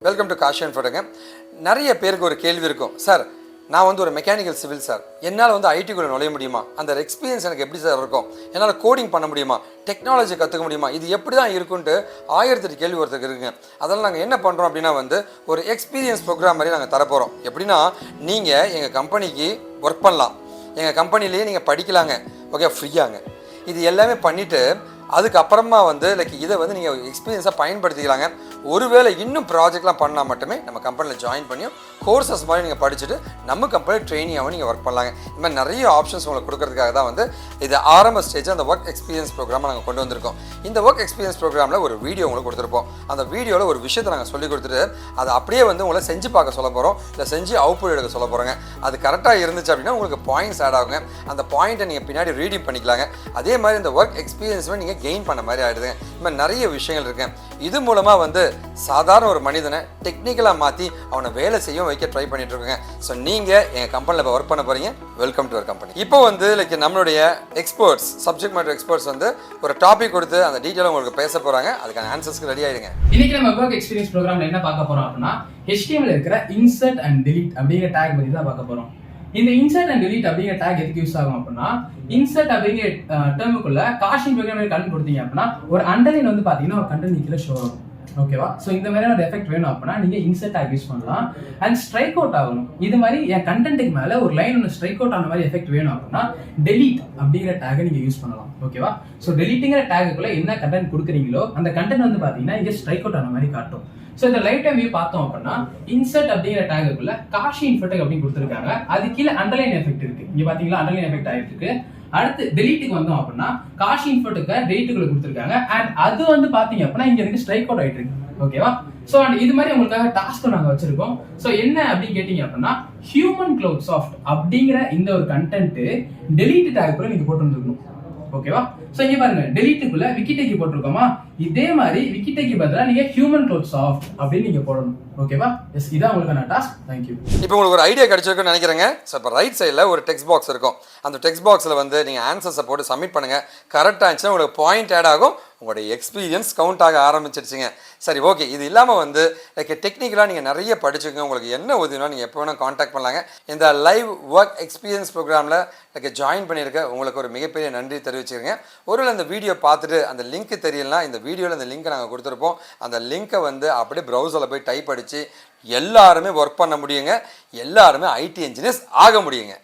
Welcome to kaashiv.info. நிறைய பேருக்கு ஒரு கேள்வி இருக்கும், சார் நான் வந்து ஒரு மெக்கானிக்கல் சிவில் சார், என்னால் வந்து ஐடிக்குள்ளே நுழைய முடியுமா, அந்த எக்ஸ்பீரியன்ஸ் எனக்கு எப்படி சார் இருக்கும், என்னால் கோடிங் பண்ண முடியுமா, டெக்னாலஜி கற்றுக்க முடியுமா, இது எப்படி தான் இருக்குன்ட்டு 1008 கேள்வி ஒருத்தருக்கு இருக்குங்க. அதெல்லாம் நாங்கள் என்ன பண்ணுறோம் அப்படின்னா வந்து ஒரு எக்ஸ்பீரியன்ஸ் ப்ரோக்ராம் மாதிரி நாங்கள் தரப்போகிறோம். எப்படின்னா நீங்கள் எங்கள் கம்பெனிக்கு ஒர்க் பண்ணலாம், எங்கள் கம்பெனிலேயே நீங்கள் படிக்கலாங்க, ஓகே, ஃப்ரீயாங்க. இது எல்லாமே பண்ணிவிட்டு அதுக்கப்புறமா வந்து இதை வந்து நீங்கள் எக்ஸ்பீரியன்ஸாக பயன்படுத்திக்கலாங்க. ஒருவேளை இன்னும் ப்ராஜெக்ட்லாம் பண்ணால் மட்டுமே நம்ம கம்பெனியில் ஜாயின் பண்ணியும் கோர்சஸ் மாதிரி நீங்கள் படிச்சுட்டு நம்ம கம்பெனியில் ட்ரெயினியாகவும் நீங்கள் ஒர்க் பண்ணலாங்க. இந்த மாதிரி நிறைய ஆப்ஷன்ஸ் உங்களுக்கு கொடுக்கறதுக்காக தான் வந்து இது ஆரம்ப ஸ்டேஜ் அந்த ஒர்க் எக்ஸ்பீரியன்ஸ் ப்ரோக்ராமை நாங்கள் கொண்டு வந்திருக்கோம். இந்த ஒர்க் எக்ஸ்பீரியன்ஸ் ப்ரோக்ராமில் ஒரு வீடியோ உங்களுக்கு கொடுத்துருப்போம். அந்த வீடியோவில் ஒரு விஷயத்தை நாங்கள் சொல்லி கொடுத்துட்டு அதை அப்படியே வந்து உங்களை செஞ்சு பார்க்க சொல்ல போகிறோம், இல்லை செஞ்சு அவுட்புட் எடுக்க சொல்ல போகிறோங்க. அது கரெக்டாக இருந்துச்சு அப்படின்னா உங்களுக்கு பாயிண்ட்ஸ் ஆட் ஆகுங்க. அந்த பாயிண்ட்டை நீங்கள் பின்னாடி ரீடிங் பண்ணிக்கலாங்க. அதே மாதிரி இந்த ஒர்க் எக்ஸ்பீரியன்ஸுமே நீங்கள் கெயின் பண்ண மாதிரி ஆகிடுதுங்க. இந்த மாதிரி நிறைய விஷயங்கள் இருக்குங்க. இது மூலமாக வந்து சாதாரண ஒரு மனிதனை டெக்னிக்கலாக மாற்றி அவனை வேலை செய்ய வைக்க ட்ரை பண்ணிட்டு இருக்கோங்க. ஸோ நீங்கள் எங்கள் கம்பெனியில் இப்போ ஒர்க் பண்ண போகிறீங்க, வெல்கம் டு அவர் கம்பெனி. இப்போ வந்து நம்மளுடைய எக்ஸ்பர்ட்ஸ், சப்ஜெக்ட் மேட்டர் எக்ஸ்பர்ட்ஸ் வந்து ஒரு டாபிக் கொடுத்து அந்த டீட்டெயிலாக உங்களுக்கு பேச போகிறாங்க. அதுக்கான ஆன்சர்ஸ்க்கு ரெடி ஆகிடுங்க. இன்னைக்கு நம்ம ஒர்க் எக்ஸ்பீரியன்ஸ் ப்ரோக்ராம்ல என்ன பார்க்க போறோம் அப்படின்னா HTML இருக்கிற இன்சர்ட் அண்ட் delete அப்படிங்கிற டேக் பத்தி தான் பார்க்க போறோம். இந்த இன்சர்ட் அண்ட் delete அப்படிங்கிற டேக் எதுக்கு யூஸ் ஆகும் அப்படின்னா, இன்சர்ட் அப்படிங்கிற டேர்முக்குள்ள காஷிங் ப்ரோக்ராம் கண்டென்ட் கொடுத்தீங்க அப்படின்னா ஒரு அண்டர்லைன் வந்து பாத்தீங்கன்னா ஒரு கண்டென்ட் கீழே ஷோ ஆகும். ஓகேவா? சோ இந்த மாதிரியான ஒரு எஃபெக்ட் வேணும் அப்படின்னா நீங்க இன்சர்ட் டேக் யூஸ் பண்ணலாம். அண்ட் ஸ்ட்ரைக் அவுட் ஆகணும், இது மாதிரி என் கண்டென்ட்டுக்கு மேல ஒரு லைன் ஒன்று ஸ்ட்ரைக் அவுட் ஆன மாதிரி எஃபெக்ட் வேணும் அப்படின்னா delete அப்படிங்கிற டேகை நீங்க யூஸ் பண்ணலாம். ஓகேவா? சோ டெலிட்டிங்கிற டேக்குள்ள என்ன கண்டென்ட் கொடுக்குறீங்களோ அந்த கண்டென்ட் வந்து பாத்தீங்கன்னா இங்க ஸ்ட்ரைக் அவுட் ஆன மாதிரி காட்டும். சோ இந்த லைவ் டைம் வியூ பார்த்தோம் அப்படின்னா இன்சர்ட் அப்படிங்கிற டேக்குள்ள kaashiv.info அப்படின்னு கொடுத்துருக்காங்க. அது கீழே அண்டர்லைன் எஃபெக்ட் இருக்கு. இங்க பாத்தீங்களா அண்டர்லைன் எஃபெக்ட் ஆயிட்டு இருக்கு. அடுத்து டெலிட்டுக்கு வந்தோம் அப்படின்னா kaashiv.info டெலிட்டுக்குள்ள கொடுத்துருக்காங்க. அண்ட் அது வந்து பாத்தீங்க அப்படின்னா இங்க இருக்கு ஸ்ட்ரைக் அவுட் ஆயிட்டு இருக்கு. ஓகேவா? சோ அண்ட் இது மாதிரி உங்களுக்காக டாஸ்க் நாங்க வச்சிருக்கோம். சோ என்ன அப்படின்னு கேட்டீங்க அப்படின்னா ஹியூமன் கிளவுட் சாஃப்ட் அப்படிங்கிற இந்த ஒரு கண்டென்ட் டெலிட் டேக்குள்ள நீங்க போட்டு வந்துருக்கணும். ஓகேவா? சோ இங்க பாருங்க, டெலிட்டுக்குள்ள விக்கிடேக்கி போட்டுருக்கோமா, இதே மாதிரி விக்கிடேக்கி பதிலா நீங்க ஹியூமன் கிளவுட் சாஃப்ட் அப்படின்னு நீங்க போடணும். ஓகேவா? எஸ், இதான் உங்களுக்கான டாஸ்க். தேங்க்யூ. இப்போ உங்களுக்கு ஒரு ஐடியா கிடைச்சிருக்குன்னு நினைக்கிறேங்க. ஸோ இப்போ ரைட் சைடில் ஒரு டெக்ஸ்ட் பாக்ஸ் இருக்கும். அந்த டெக்ஸ்ட் பாக்ஸில் வந்து நீங்கள் ஆன்சர்ஸை போட்டு சப்மிட் பண்ணுங்கள். கரெக்டாக இருந்துச்சுன்னா உங்களுக்கு பாயிண்ட் ஆட் ஆகும், உங்களுடைய எக்ஸ்பீரியன்ஸ் கவுண்ட் ஆக ஆரம்பிச்சிருச்சுங்க. சரி, ஓகே. இது இல்லாமல் வந்து டெக்னிக்கலாக நீங்கள் நிறைய படிச்சுங்க. உங்களுக்கு என்ன உதவினா நீங்கள் எப்போ வேணால் காண்டாக்ட் பண்ணலாங்க. இந்த லைவ் ஒர்க் எக்ஸ்பீரியன்ஸ் ப்ரோக்ராமில் ஜாயின் பண்ணியிருக்க உங்களுக்கு ஒரு மிகப்பெரிய நன்றி தெரிவிச்சுருங்க. ஒருவேளை அந்த வீடியோ பார்த்துட்டு அந்த லிங்க் தெரியலனா இந்த வீடியோவில் அந்த லிங்க்கை நாங்கள் கொடுத்துருப்போம். அந்த லிங்க்கை வந்து அப்படியே ப்ரௌசரில் போய் டைப் அடித்து எல்லாருமே ஒர்க் பண்ண முடியுங்க. எல்லாருமே ஐடி இன்ஜினியர்ஸ் ஆக முடியுங்க.